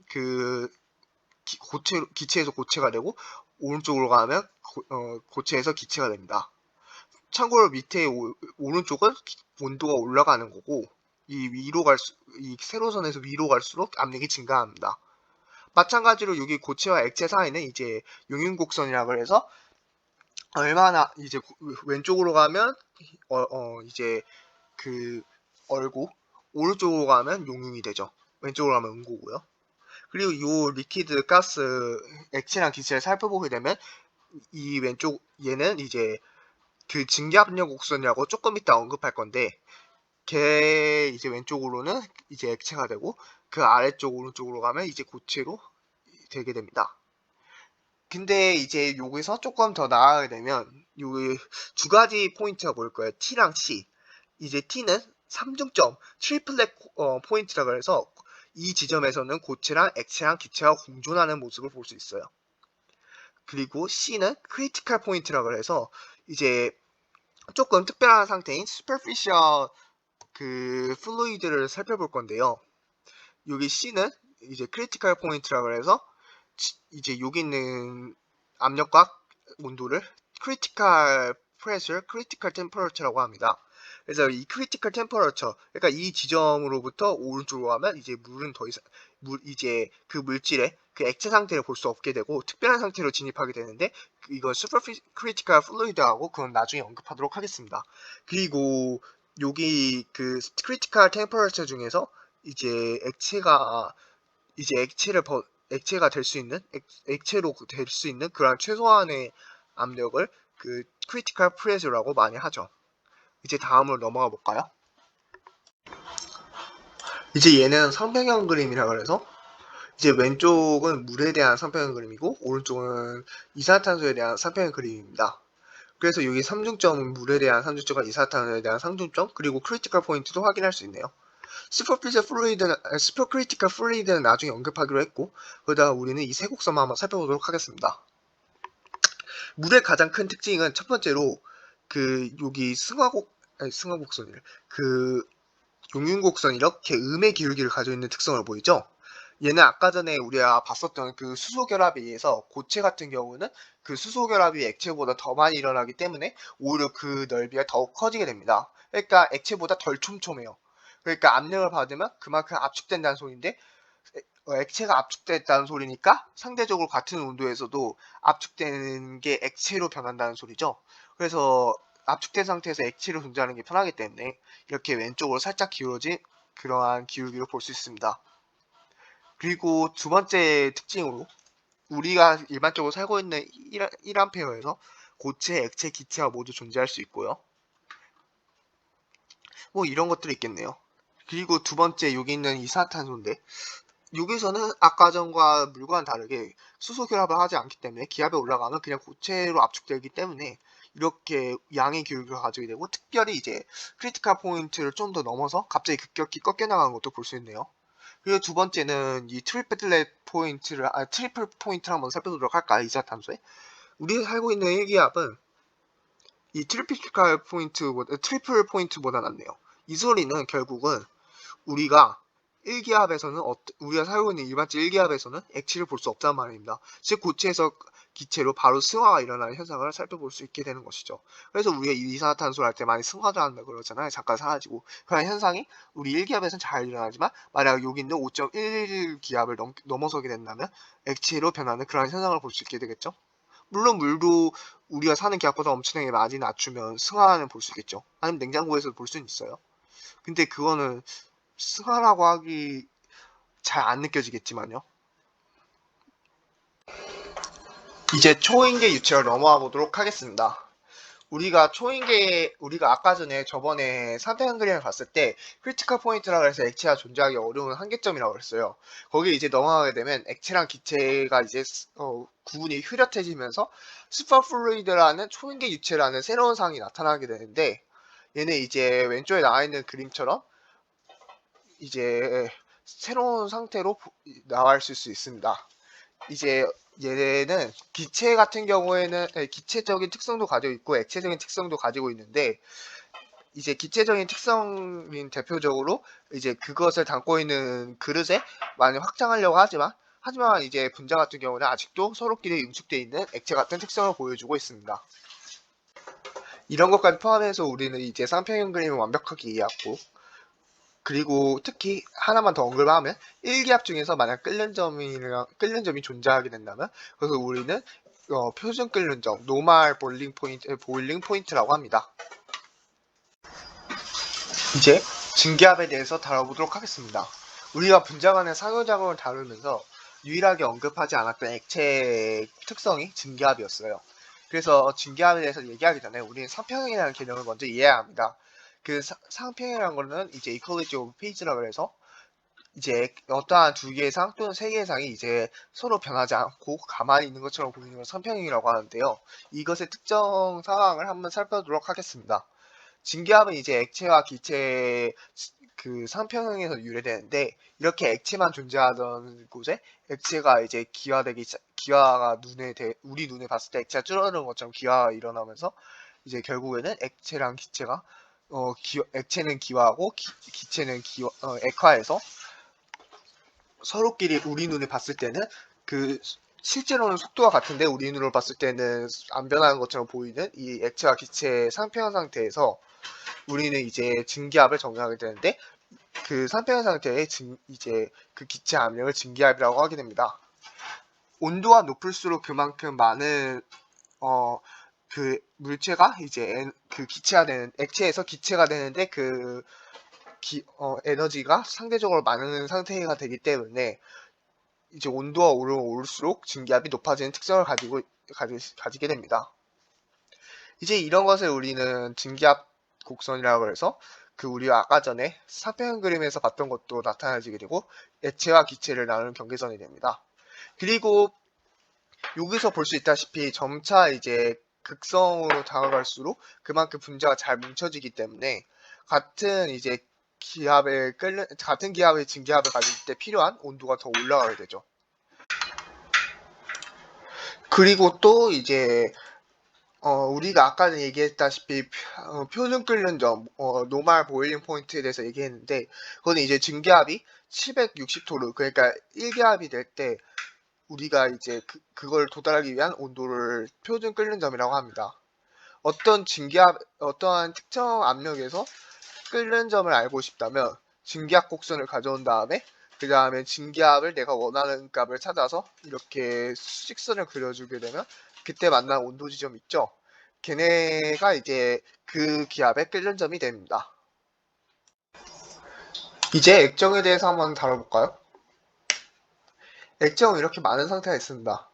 그 기체에서 고체가 되고, 오른쪽으로 가면 고체에서 기체가 됩니다. 참고로 밑에 오른쪽은 온도가 올라가는 거고, 이 세로선에서 위로 갈수록 압력이 증가합니다. 마찬가지로 여기 고체와 액체 사이는 이제 용융곡선이라고 해서 얼마나 이제 왼쪽으로 가면 이제 그 얼고, 오른쪽으로 가면 용융이 되죠. 왼쪽으로 가면 음고고요. 그리고 이 리퀴드, 가스, 액체랑 기체를 살펴보게 되면 이 왼쪽 얘는 이제 그 증기압력 곡선이라고 조금 이따 언급할 건데, 걔 이제 왼쪽으로는 이제 액체가 되고, 그 아래쪽 오른쪽으로 가면 이제 고체로 되게 됩니다. 근데 이제 여기서 조금 더 나아가게 되면 여기 두 가지 포인트가 보일 거예요. T랑 C. 이제 T는 3중점 트리플렛 포인트라고 해서 이 지점에서는 고체랑 액체랑 기체가 공존하는 모습을 볼 수 있어요. 그리고 C는 크리티컬 포인트라고 해서 이제 조금 특별한 상태인 superficial 그 플루이드를 살펴볼 건데요. 여기 C는 이제 크리티컬 포인트라고 해서 이제 여기 있는 압력과 온도를 크리티컬 프레셔, 크리티컬 템퍼러처라고 합니다. 그래서 이 크리티컬 템퍼러처, 그러니까 이 지점으로부터 오른쪽으로 가면 이제 물은 더 이상 이제 그 물질의 그 액체 상태를 볼 수 없게 되고 특별한 상태로 진입하게 되는데 이거 슈퍼 크리티컬 플루이드하고 그건 나중에 언급하도록 하겠습니다. 그리고 여기 그 크리티컬 템퍼러처 중에서 이제 액체가 될 수 있는 액체로 될 수 있는 그런 최소한의 압력을 그 크리티컬 프레셔라고 많이 하죠. 이제 다음으로 넘어가 볼까요? 이제 얘는 상평형 그림이라 그래서 이제 왼쪽은 물에 대한 상평형 그림이고 오른쪽은 이산화탄소에 대한 상평형 그림입니다. 그래서 여기 삼중점은 물에 대한 삼중점과 이산화탄소에 대한 삼중점 그리고 크리티컬 포인트도 확인할 수 있네요. 슈퍼 크리티컬 플루이드는 나중에 언급하기로 했고 그러다가 우리는 이 세 곡선만 한번 살펴보도록 하겠습니다. 물의 가장 큰 특징은 첫 번째로 그 여기 승하곡선이래. 그 용융곡선 이렇게 음의 기울기를 가지고 있는 특성을 보이죠? 얘는 아까 전에 우리가 봤었던 그 수소 결합에 의해서 고체 같은 경우는 그 수소 결합이 액체보다 더 많이 일어나기 때문에 오히려 그 넓이가 더욱 커지게 됩니다. 그러니까 액체보다 덜 촘촘해요. 그러니까 압력을 받으면 그만큼 압축된다는 소리인데 액체가 압축됐다는 소리니까 상대적으로 같은 온도에서도 압축되는 게 액체로 변한다는 소리죠. 그래서 압축된 상태에서 액체로 존재하는 게 편하기 때문에 이렇게 왼쪽으로 살짝 기울어진 그러한 기울기를 볼 수 있습니다. 그리고 두 번째 특징으로 우리가 일반적으로 살고 있는 1A에서 고체, 액체, 기체가 모두 존재할 수 있고요. 뭐 이런 것들이 있겠네요. 그리고 두 번째 여기 있는 이산화탄소인데 여기서는 아까 전과 물과는 다르게 수소 결합을 하지 않기 때문에 기압에 올라가면 그냥 고체로 압축되기 때문에 이렇게 양의 기울기를 가지게 되고 특별히 이제 크리티컬 포인트를 좀 더 넘어서 갑자기 급격히 꺾여 나가는 것도 볼 수 있네요. 그리고 두 번째는 이 트리플 포인트를 한번 살펴보도록 할까요? 이산화탄소에 우리가 살고 있는 일기압은 이 트리플 포인트보다 낫네요. 이 소리는 결국은 우리가 우리가 살고 있는 일반적 1기압에서는 액체를 볼 수 없다는 말입니다. 즉 고체에서 기체로 바로 승화가 일어나는 현상을 살펴볼 수 있게 되는 것이죠. 그래서 우리가 이산화탄소를 할 때 많이 승화를 한다 그러잖아요. 잠깐 사라지고 그런 현상이 우리 1기압에서는 잘 일어나지만 만약 여기 있는 5.1기압을 넘어서게 된다면 액체로 변하는 그런 현상을 볼 수 있게 되겠죠. 물론 물도 우리가 사는 기압보다 엄청나게 많이 낮추면 승화는 볼 수 있겠죠. 아니면 냉장고에서도 볼 수는 있어요. 근데 그거는 승화라고 하기 잘 안 느껴지겠지만요. 이제 초인계 유체를 넘어가 보도록 하겠습니다. 우리가 아까 전에 저번에 상대한 그림을 봤을 때 크리티컬 포인트라고 해서 액체가 존재하기 어려운 한계점이라고 그랬어요. 거기에 이제 넘어가게 되면 액체랑 기체가 이제 구분이 휘렷해지면서 슈퍼플루이드라는 초인계 유체라는 새로운 상이 나타나게 되는데 얘는 이제 왼쪽에 나와 있는 그림처럼 이제 새로운 상태로 나와 있을 수 있습니다. 이제 얘는 기체 같은 경우에는 기체적인 특성도 가지고 있고 액체적인 특성도 가지고 있는데 이제 기체적인 특성인 대표적으로 이제 그것을 담고 있는 그릇에 많이 확장하려고 하지만 이제 분자 같은 경우는 아직도 서로끼리 응축되어 있는 액체 같은 특성을 보여주고 있습니다. 이런 것까지 포함해서 우리는 이제 쌍평형 그림을 완벽하게 이해하고 그리고 특히 하나만 더 언급하면 1기압 중에서 만약 끓는 점이 존재하게 된다면 그래서 우리는 표준 끓는 점, 노멀 보일링 포인트라고 합니다. 이제 증기압에 대해서 다뤄보도록 하겠습니다. 우리가 분자 간의 상호작용을 다루면서 유일하게 언급하지 않았던 액체의 특성이 증기압이었어요. 그래서 증기압에 대해서 얘기하기 전에 우리는 상평형이라는 개념을 먼저 이해해야 합니다. 그 상평이라는 거는 이제 이퀄리티 오브 페이지라고 해서 이제 어떠한 두 개의 상 또는 세 개의 상이 이제 서로 변하지 않고 가만히 있는 것처럼 보이는 걸 상평형이라고 하는데요. 이것의 특정 상황을 한번 살펴보도록 하겠습니다. 증기압은 이제 액체와 기체의 그 상평형에서 유래되는데 이렇게 액체만 존재하던 곳에 액체가 이제 기화가 우리 눈에 봤을 때 액체가 줄어드는 것처럼 기화가 일어나면서 이제 결국에는 액체랑 기체가 액체는 기화하고 기체는 액화해서 서로끼리 우리 눈에 봤을 때는 그 실제로는 속도가 같은데 우리 눈으로 봤을 때는 안 변하는 것처럼 보이는 이 액체와 기체의 상평형 상태에서 우리는 이제 증기압을 정의하게 되는데 그 산평형 상태의 이제 그 기체 압력을 증기압이라고 하게 됩니다. 온도가 높을수록 그만큼 많은 그 물체가 이제 그 기체가 되는 액체에서 기체가 되는데 그 에너지가 상대적으로 많은 상태가 되기 때문에 이제 온도가 오르면 오를수록 증기압이 높아지는 특성을 가지게 됩니다. 이제 이런 것을 우리는 증기압 곡선이라고 해서 그 우리가 아까 전에 사평형 그림에서 봤던 것도 나타나지게 되고 액체와 기체를 나누는 경계선이 됩니다. 그리고 여기서 볼 수 있다시피 점차 이제 극성으로 다가갈수록 그만큼 분자가 잘 뭉쳐지기 때문에 같은 기압의 증기압을 가질 때 필요한 온도가 더 올라가게 되죠. 그리고 또 이제 우리가 아까 얘기했다시피 표준 끓는 점, 노멀 보일링 포인트에 대해서 얘기했는데 그거는 이제 증기압이 760도로 그러니까 1기압이 될 때 우리가 이제 그걸 도달하기 위한 온도를 표준 끓는 점이라고 합니다. 어떠한 특정 압력에서 끓는 점을 알고 싶다면 증기압 곡선을 가져온 다음에 그 다음에 증기압을 내가 원하는 값을 찾아서 이렇게 수직선을 그려주게 되면 그때 만난 온도 지점 있죠? 걔네가 이제 그 기압의 끓는 점이 됩니다. 이제 액정에 대해서 한번 다뤄볼까요? 액정은 이렇게 많은 상태가 있습니다.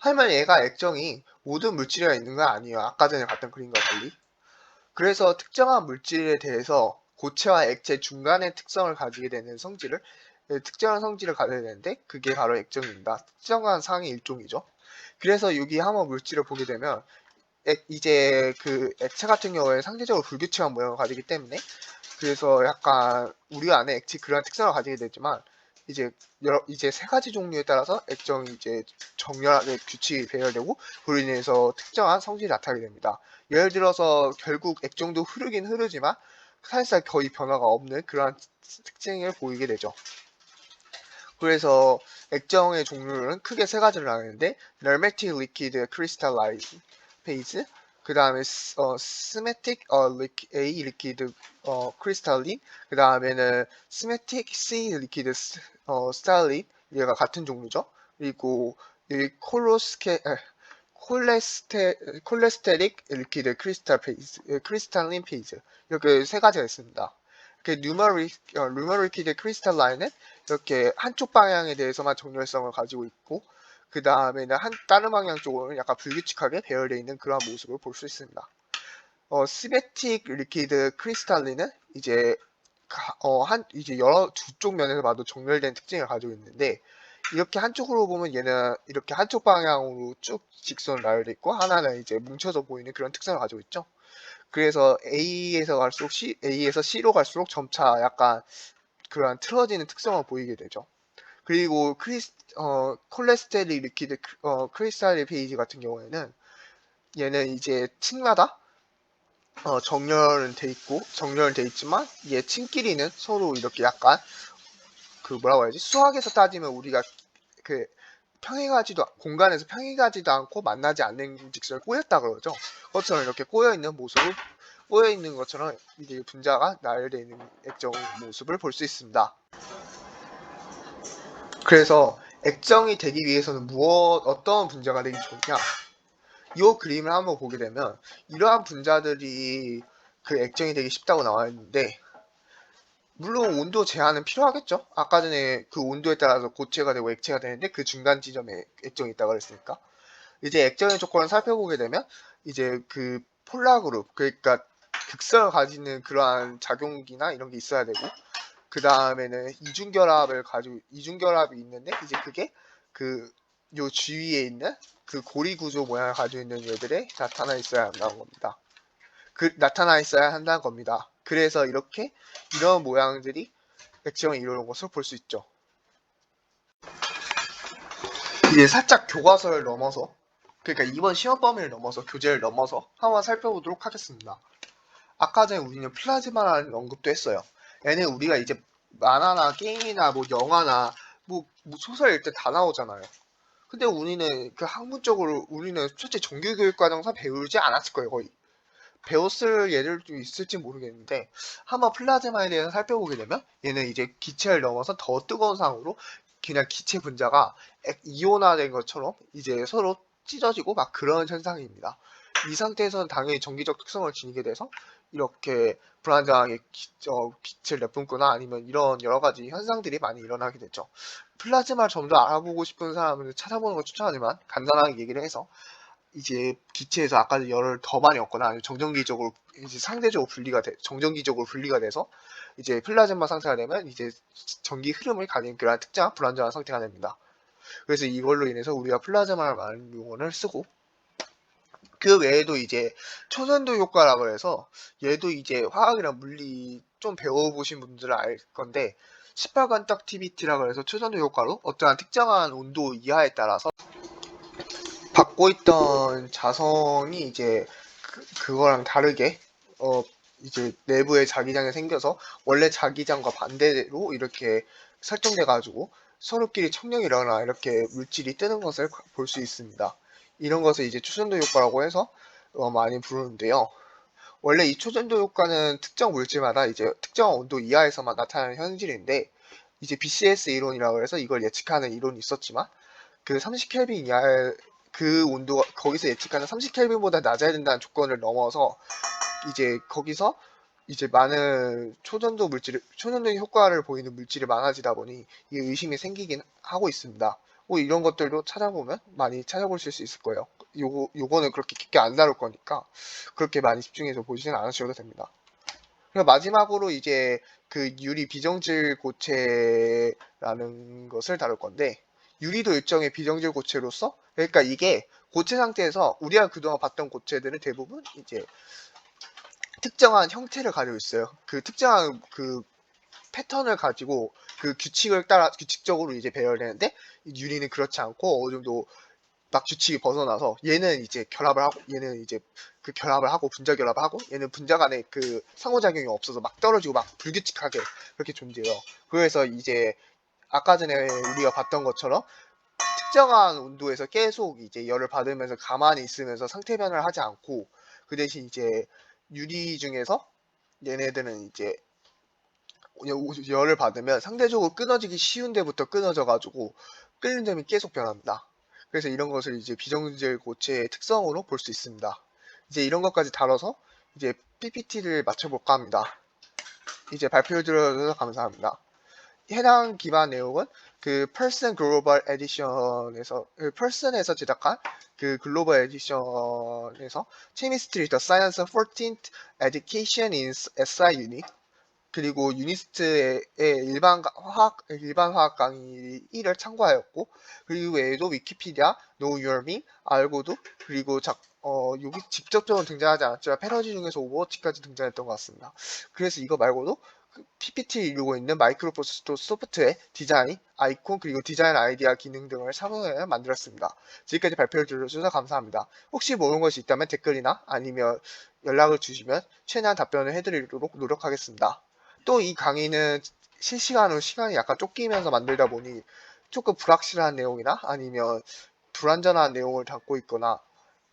하지만 얘가 액정이 모든 물질에 있는 건 아니에요. 아까 전에 봤던 그림과 달리. 그래서 특정한 물질에 대해서 고체와 액체 중간의 특성을 가지게 되는 특정한 성질을 가져야 되는데 그게 바로 액정입니다. 특정한 상의 일종이죠. 그래서 여기 한번 물질을 보게 되면 이제 그 액체 같은 경우에 상대적으로 불규칙한 모양을 가지기 때문에 그래서 약간 우리 안에 액체 그런 특성을 가지게 되지만 이제 세 가지 종류에 따라서 액정이 이제 정렬하게 규칙이 배열되고 그로 인해서 특정한 성질이 나타나게 됩니다. 예를 들어서 결국 액정도 흐르긴 흐르지만 사실상 거의 변화가 없는 그러한 특징을 보이게 되죠. 그래서 액정의 종류는 크게 세 가지로 나누는데 Hermetic Liquid Crystalline Phase, 그 다음에 Symmetric A Liquid Crystalline, 그 다음에는 Symmetric C Liquid Crystalline, 얘가 같은 종류죠. 그리고 이 콜레스테릭 리퀴드 크리스탈린 페이즈 이렇게 세 가지가 있습니다. 뉴머리키드 크리스탈라인은 이렇게 한쪽 방향에 대해서만 정렬성을 가지고 있고 그 다음에는 다른 방향 쪽으로는 약간 불규칙하게 배열되어 있는 그러한 모습을 볼 수 있습니다. 시메틱 리퀴드 크리스탈린은 이제 두 쪽 면에서 봐도 정렬된 특징을 가지고 있는데 이렇게 한쪽으로 보면 얘는 이렇게 한쪽 방향으로 쭉 직선으로 나열되어 있고 하나는 이제 뭉쳐져 보이는 그런 특성을 가지고 있죠. 그래서 A에서 C로 갈수록 점차 약간 그러한 틀어지는 특성을 보이게 되죠. 그리고 콜레스테릭 리퀴드 크리스탈 페이지 같은 경우에는 얘는 이제 층마다 정렬은 돼 있지만 얘 층끼리는 서로 이렇게 약간 그 뭐라고 해야지 수학에서 따지면 우리가 그 공간에서 평행하지도 않고 만나지 않는 직선을 꼬였다 그러죠. 그것처럼 이렇게 꼬여 있는 것처럼 이게 분자가 나열되어 있는 액정 모습을 볼 수 있습니다. 그래서 액정이 되기 위해서는 어떤 분자가 되기 좋냐? 이 그림을 한번 보게 되면 이러한 분자들이 그 액정이 되기 쉽다고 나와 있는데 물론 온도 제한은 필요하겠죠. 아까 전에 그 온도에 따라서 고체가 되고 액체가 되는데 그 중간 지점에 액정이 있다고 그랬으니까 이제 액정의 조건을 살펴보게 되면 이제 그 폴라 그룹 그러니까 극성을 가지는 그러한 작용기나 이런 게 있어야 되고 그 다음에는 이중결합이 있는데 이제 그게 그 요 주위에 있는 그 고리 구조 모양을 가지고 있는 얘들에 나타나 있어야 한다는 겁니다. 그래서 이런 모양들이 액정을 이루는 것을 볼 수 있죠. 이제 살짝 교과서를 넘어서 그러니까 이번 시험 범위를 넘어서 교재를 넘어서 한번 살펴보도록 하겠습니다. 아까 전에 우리는 플라즈마라는 언급도 했어요. 얘는 우리가 이제 만화나 게임이나 뭐 영화나 뭐 소설 읽을 때 다 나오잖아요. 근데 우리는 그 학문적으로 우리는 솔직히 정규교육과정상 배우지 않았을 거예요, 거의. 배웠을 예들도 있을지 모르겠는데 한번 플라즈마에 대해서 살펴보게 되면 얘는 이제 기체를 넘어서 더 뜨거운 상황으로 그냥 기체 분자가 이온화된 것처럼 이제 서로 찢어지고 막 그런 현상입니다. 이 상태에서는 당연히 전기적 특성을 지니게 돼서 이렇게 불안정하게 빛을 내뿜거나 아니면 이런 여러 가지 현상들이 많이 일어나게 되죠. 플라즈마를 좀 더 알아보고 싶은 사람은 찾아보는 걸 추천하지만 간단하게 얘기를 해서 이제 기체에서 아까 열을 더 많이 얻거나 아니면 정전기적으로 이제 상대적으로 정전기적으로 분리가 돼서 이제 플라즈마 상태가 되면 이제 전기 흐름을 가진 그런 특정한 불안정한 상태가 됩니다. 그래서 이걸로 인해서 우리가 플라즈마를 많은 용어를 쓰고 그 외에도 이제 초전도 효과라고 해서 얘도 이제 화학이랑 물리 좀 배워보신 분들은 알 건데 18관 떡티비티라고 해서 초전도 효과로 어떠한 특정한 온도 이하에 따라서 받고 있던 자성이 이제 그거랑 다르게 이제 내부에 자기장이 생겨서 원래 자기장과 반대로 이렇게 설정돼 가지고 서로끼리 청력이 일어나 이렇게 물질이 뜨는 것을 볼 수 있습니다. 이런 것을 이제 초전도 효과라고 해서 많이 부르는데요. 원래 이 초전도 효과는 특정 물질마다 이제 특정 온도 이하에서만 나타나는 현실인데 이제 BCS 이론이라고 해서 이걸 예측하는 이론이 있었지만 그 30켈빈 이하의 그 온도가 거기서 예측하는 30켈빈보다 낮아야 된다는 조건을 넘어서 이제 거기서 이제 많은 초전도 효과를 보이는 물질이 많아지다 보니 이 의심이 생기긴 하고 있습니다. 이런 것들도 찾아보면 많이 찾아보실 수 있을 거예요. 요거는 그렇게 깊게 안 다룰 거니까 그렇게 많이 집중해서 보시진 않으셔도 됩니다. 그리고 마지막으로 이제 그 유리 비정질 고체라는 것을 다룰 건데 유리도 일종의 비정질 고체로서 그러니까 이게 고체 상태에서 우리가 그동안 봤던 고체들은 대부분 이제 특정한 형태를 가지고 있어요. 그 특정한 그 패턴을 가지고 그 규칙을 따라 규칙적으로 이제 배열되는데 유리는 그렇지 않고 어느 정도 막 규칙이 벗어나서 얘는 이제 결합을 하고 얘는 이제 그 결합을 하고 분자 결합을 하고 얘는 분자 간에 그 상호작용이 없어서 막 떨어지고 막 불규칙하게 그렇게 존재해요. 그래서 이제 아까 전에 우리가 봤던 것처럼 특정한 온도에서 계속 이제 열을 받으면서 가만히 있으면서 상태 변화를 하지 않고 그 대신 이제 유리 중에서 얘네들은 이제 열을 받으면 상대적으로 끊어지기 쉬운 데부터 끊어져가지고 끓는 점이 계속 변합니다. 그래서 이런 것을 이제 비정질 고체의 특성으로 볼 수 있습니다. 이제 이런 것까지 다뤄서 이제 PPT를 맞춰볼까 합니다. 이제 발표 들어주셔서 감사합니다. 해당 기반 내용은 그 펄슨 글로벌 에디션에서 펄슨에서 제작한 그 글로벌 에디션에서 Chemistry the Science 14th Education in SI Unit 그리고 유니스트의 일반 화학 강의 1을 참고하였고 그리고 외에도 위키피디아, Know Your Meme, 알고도 그리고 여기 직접적으로 등장하지 않았지만 패러디 중에서 오버워치까지 등장했던 것 같습니다. 그래서 이거 말고도 PPT 이루고 있는 마이크로소프트 소프트웨어, 디자인, 아이콘, 그리고 디자인 아이디어 기능 등을 참고해 만들었습니다. 지금까지 발표를 들어주셔서 감사합니다. 혹시 모르는 것이 있다면 댓글이나 아니면 연락을 주시면 최대한 답변을 해드리도록 노력하겠습니다. 또 이 강의는 실시간으로 시간이 약간 쫓기면서 만들다 보니 조금 불확실한 내용이나 아니면 불완전한 내용을 담고 있거나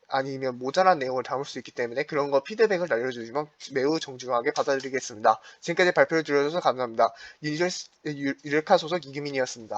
아니면 모자란 내용을 담을 수 있기 때문에 그런 거 피드백을 알려주시면 매우 정중하게 받아들이겠습니다. 지금까지 발표를 들어주셔서 감사합니다. 유레카 소속 이규민이었습니다.